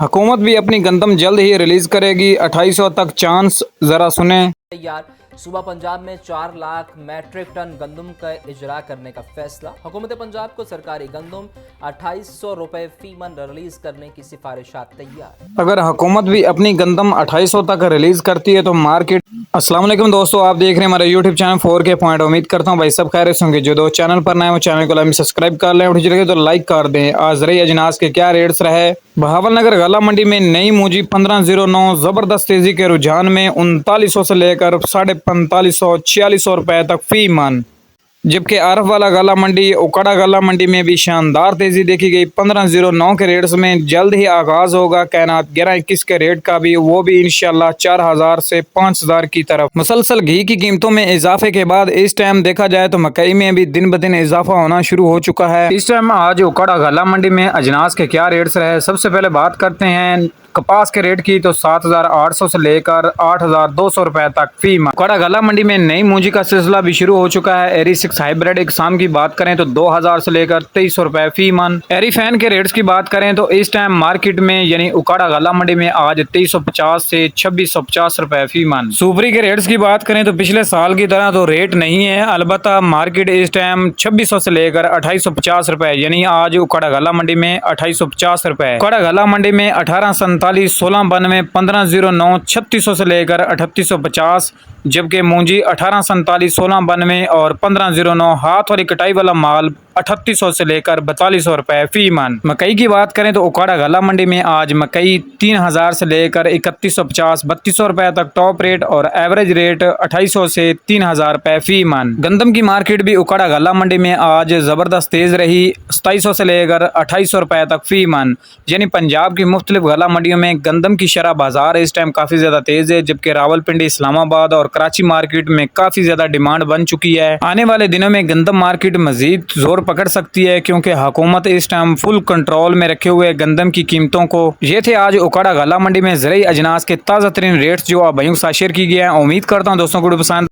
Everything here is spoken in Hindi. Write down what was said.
हुकूमत भी अपनी गंदम जल्द ही रिलीज करेगी, 2800 तक चांस, जरा सुने। तैयार। सूबा पंजाब में 4 लाख मैट्रिक टन गंदम का इजरा करने का फैसला। हुकूमत पंजाब को सरकारी गंदम 2800 रुपए फी मन रिलीज करने की सिफारिशात तैयार। अगर हुकूमत भी अपनी गंदम 2800 तक रिलीज करती है तो मार्केट। अस्सलाम वालेकुम दोस्तों, आप देख रहे हैं हमारा यूट्यूब चैनल 4K पॉइंट। उम्मीद करता हूँ भाई सब खैरियत से होंगे। जो दोस्त चैनल पर नए वो चैनल को लाइक सब्सक्राइब कर लें, उठी लगे तो लाइक कर दें। आज रही अजनास के क्या रेट्स रहे। बहावलनगर गला मंडी में नई मूंजी 1509 जबरदस्त तेजी के रुझान में 3900 से लेकर 4500 4600 रुपए तक फी मन। जबकि आरफ वाला गला मंडी उकड़ा गला मंडी में भी शानदार तेजी देखी गई। 1509 के रेट्स में जल्द ही आगाज होगा कैनात 1121 के रेट का भी, वो भी इंशाल्लाह 4000 से 5000 की तरफ। मुसलसल घी की कीमतों में इजाफे के बाद इस टाइम देखा जाए तो मकई में भी दिन ब दिन इजाफा होना शुरू हो चुका है। इस टाइम आज उकड़ा गला मंडी में अजनास के क्या रेट्स रहे। सबसे पहले बात करते हैं कपास के रेट की, तो 7800 से लेकर 8200 रुपए तक फी मन। उकड़ा गला मंडी में नई मूंजी का सिलसिला भी शुरू हो चुका है। एरी 6 हाइब्रिड इकसाम की बात करें तो 2000 से लेकर 2300 रुपए फी मन। एरी फैन के रेट्स की बात करें तो इस टाइम मार्केट में यानी उकड़ा गला मंडी में आज 2350 से 2650 रुपए फी मन। सुपरी के रेट्स की बात करें तो पिछले साल की तरह तो रेट नहीं है, अलबत्ता मार्केट इस टाइम 2600 से लेकर 2850 रुपए, यानी आज उकड़ा गला मंडी में 2850 रुपए। उकड़ा गला मंडी में 1847 1692 1509 3600 से लेकर 3850, जबकि मूंजी 1847 1692 और 1509 हाथ वाली कटाई वाला माल 3800 से लेकर 4200 रुपए फी मन। मकई की बात करें तो उकाड़ा गला मंडी में आज मकई 3000 से लेकर 3150 3200 रुपए तक टॉप रेट और एवरेज रेट 2800 से 3000 रुपए फी मन। गंदम की मार्केट भी उकाड़ा गला मंडी में आज जबरदस्त तेज रही, 2700 से लेकर 2800 रुपए तक फी मन। यानी पंजाब की मुख्तलिफ गला मंडियों में गंदम की शरह बाजार इस टाइम काफी ज्यादा तेज है, जबकि रावलपिंडी इस्लामाबाद और कराची मार्केट में काफी ज्यादा डिमांड बन चुकी है। आने वाले दिनों में गंदम मार्केट मजीद जोर पकड़ सकती है, क्योंकि हुकूमत इस टाइम फुल कंट्रोल में रखे हुए गंदम की कीमतों को। ये थे आज उकाड़ा गला मंडी में ज़रूरी अजनास के ताज़ा तरीन रेट्स जो आप भाइयों के साथ शेयर की गए हैं। उम्मीद करता हूँ दोस्तों को पसंद